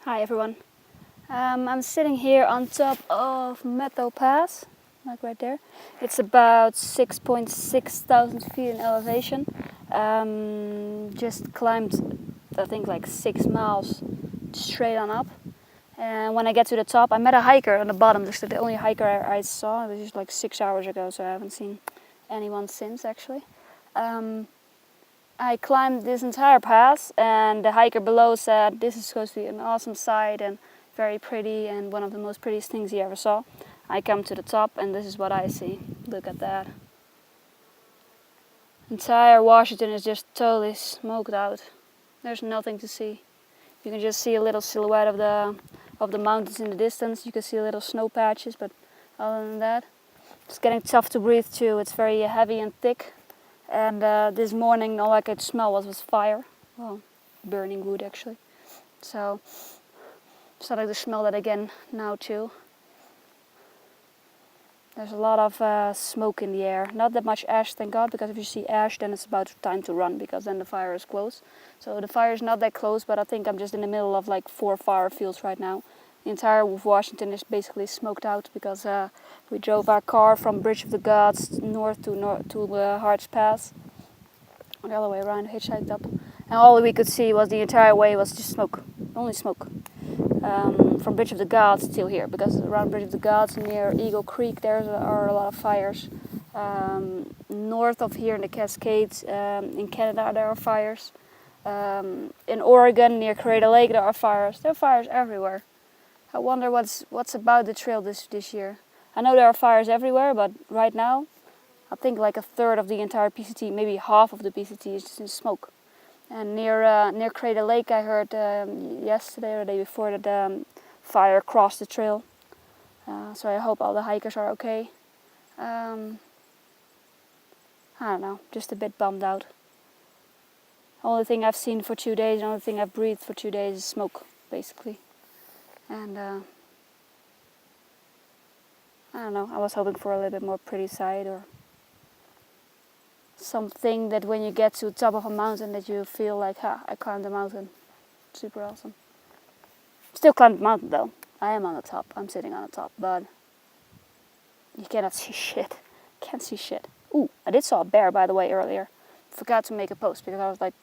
Hi everyone. I'm sitting here on top of Meadow Pass, like right there. It's about 6.6 thousand feet in elevation. Just climbed, I think, like 6 miles straight on up. And when I get to the top, I met a hiker on the bottom. This is the only hiker I saw. It was just like 6 hours ago, so I haven't seen anyone since actually. I climbed this entire pass, and the hiker below said this is supposed to be an awesome sight and very pretty and one of the most prettiest things he ever saw. I come to the top and this is what I see. Look at that. Entire Washington is just totally smoked out. There's nothing to see. You can just see a little silhouette of the mountains in the distance. You can see little snow patches, but other than that, it's getting tough to breathe too. It's very heavy and thick. And this morning all I could smell was fire. Well, burning wood actually. So starting to smell that again now too. There's a lot of smoke in the air. Not that much ash, thank God, because if you see ash then it's about time to run, because then the fire is close. So the fire is not that close, but I think I'm just in the middle of like 4 fire fields right now. The entire of Washington is basically smoked out because we drove our car from Bridge of the Gods north to Harts Pass. The other way around, hitchhiked up. And all we could see was the entire way was just smoke. Only smoke. From Bridge of the Gods till here, because around Bridge of the Gods near Eagle Creek there are a lot of fires. North of here in the Cascades, in Canada there are fires. In Oregon near Crater Lake there are fires. There are fires everywhere. I wonder what's about the trail this year. I know there are fires everywhere, but right now I think like a third of the entire PCT, maybe half of the PCT is just in smoke. And near Crater Lake I heard yesterday or the day before that fire crossed the trail. So I hope all the hikers are okay. I don't know, just a bit bummed out. Only thing I've seen for 2 days, the only thing I've breathed for 2 days is smoke, basically. And I don't know, I was hoping for a little bit more pretty sight or something that when you get to the top of a mountain that you feel like, I climbed the mountain. Super awesome. Still climbed the mountain though. I am on the top, I'm sitting on the top, but you cannot see shit. Can't see shit. Ooh, I did saw a bear by the way earlier. Forgot to make a post because I was like,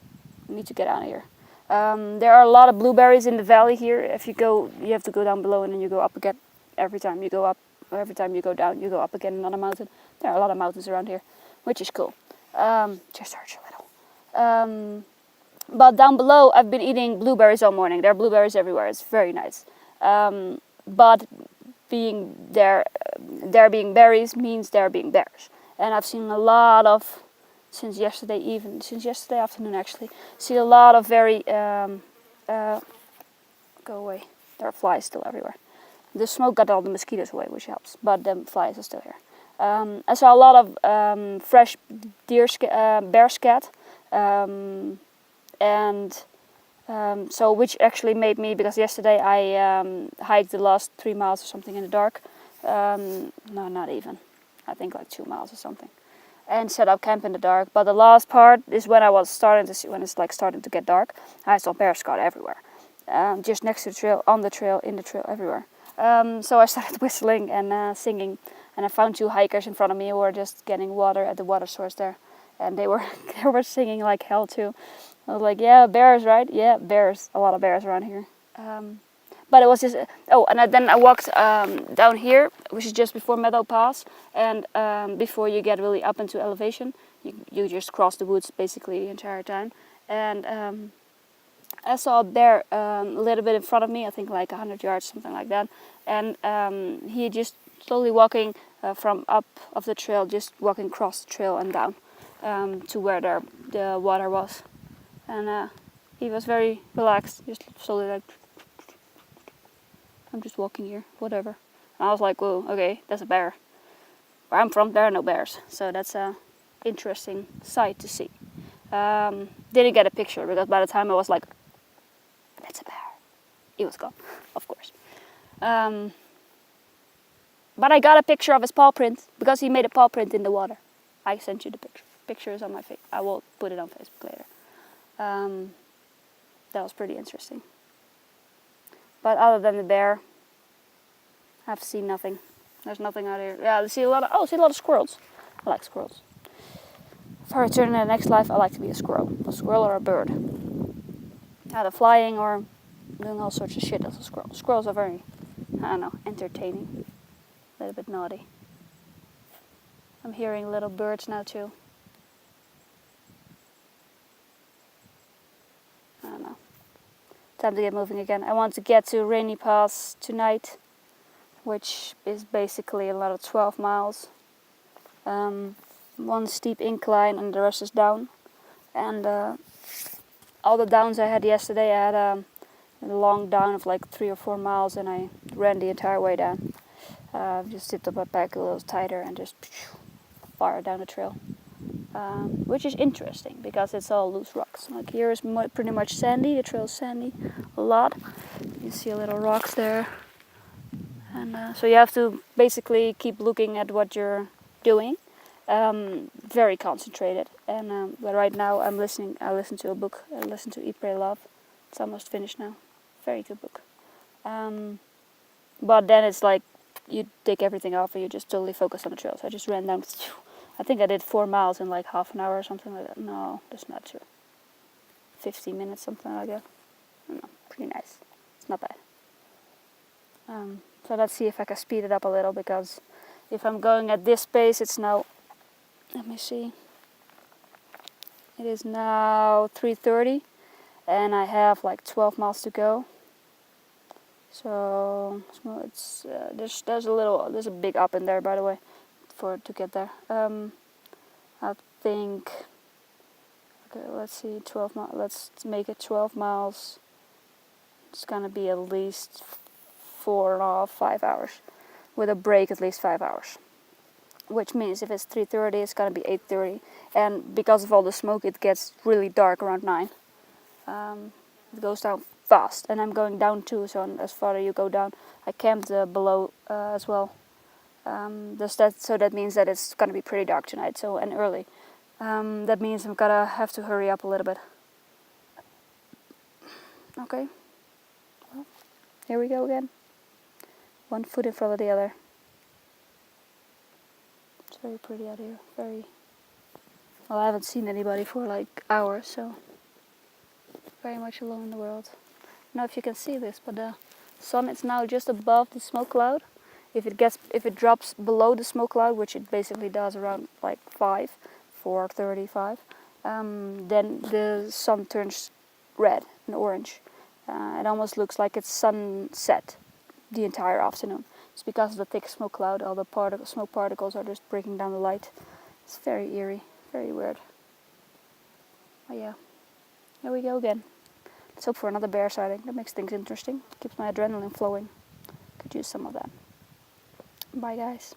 I need to get out of here. There are a lot of blueberries in the valley here. If you go, you have to go down below and then you go up again. Every time you go up, or every time you go down, you go up again another mountain. There are a lot of mountains around here, which is cool. Just hurts a little. But down below, I've been eating blueberries all morning. There are blueberries everywhere. It's very nice. But being there being berries means there being bears. And I've seen a lot of, since yesterday afternoon actually, see a lot of very, go away. There are flies still everywhere. The smoke got all the mosquitoes away, which helps, but the flies are still here. I saw a lot of fresh bear scat, and so which actually made me, because yesterday I hiked the last 3 miles or something in the dark. No, not even. I think like 2 miles or something. And set up camp in the dark. But the last part is when I was starting to see, when it's like starting to get dark. I saw bear scat everywhere, just next to the trail, on the trail, in the trail, everywhere. So I started whistling and singing, and I found 2 hikers in front of me who were just getting water at the water source there, and they were singing like hell too. I was like, yeah, bears, right? Yeah, bears. A lot of bears around here. But it was just, then I walked down here, which is just before Meadow Pass, and before you get really up into elevation, you just cross the woods basically the entire time. And I saw a bear a little bit in front of me, I think like 100 yards, something like that. And he just slowly walking from up of the trail, just walking across the trail and down to where the water was. And he was very relaxed, just slowly like, I'm just walking here, whatever. And I was like, whoa, okay, that's a bear. Where I'm from, there are no bears. So that's a interesting sight to see. Didn't get a picture because by the time I was like, that's a bear, he was gone, of course. But I got a picture of his paw print because he made a paw print in the water. I sent you the picture. Picture is on my face. I will put it on Facebook later. That was pretty interesting. But other than the bear, I've seen nothing. There's nothing out here. Yeah, I see a lot of squirrels. I like squirrels. If I return in the next life, I like to be a squirrel or a bird. Either flying or doing all sorts of shit as a squirrel. Squirrels are very, I don't know, entertaining. A little bit naughty. I'm hearing little birds now too. I don't know. Time to get moving again. I want to get to Rainy Pass tonight, which is basically a lot of 12 miles. One steep incline and the rest is down. And all the downs I had yesterday, I had a long down of like 3 or 4 miles, and I ran the entire way down. Just zipped up my back a little tighter and just fired down the trail. Which is interesting because it's all loose rocks. Like here is pretty much sandy. The trail is sandy a lot. You see little rocks there, and so you have to basically keep looking at what you're doing. Very concentrated. And but right now I listen to a book. I listen to Eat, Pray, Love. It's almost finished now. Very good book. But then it's like you take everything off and you just totally focus on the trail. So I just ran down. I think I did 4 miles in like half an hour or something like that. No, that's not true. 15 minutes, something like that. No, pretty nice. It's not bad. So let's see if I can speed it up a little, because if I'm going at this pace, it's now, let me see. It is now 3:30 and I have like 12 miles to go. So it's there's a big up in there, by the way, to get there. I think, okay, let's see, 12 miles. Let's make it 12 miles. It's gonna be at least 4.5, 5 hours, with a break at least 5 hours. Which means if it's 3:30, it's gonna be 8:30, and because of all the smoke, it gets really dark around 9. It goes down fast, and I'm going down too. So as far as you go down, I camped below as well. So that means that it's gonna be pretty dark tonight. So and early. That means I'm gonna have to hurry up a little bit. Okay. Well, here we go again. One foot in front of the other. It's very pretty out here. Very. Well, I haven't seen anybody for like hours, so very much alone in the world. I don't know if you can see this, but the sun is now just above the smoke cloud. If it drops below the smoke cloud, which it basically does around like 4:35, then the sun turns red and orange. It almost looks like it's sunset the entire afternoon. It's because of the thick smoke cloud. All the smoke particles are just breaking down the light. It's very eerie, very weird. Oh yeah, here we go again. Let's hope for another bear sighting. That makes things interesting. Keeps my adrenaline flowing. Could use some of that. Bye guys.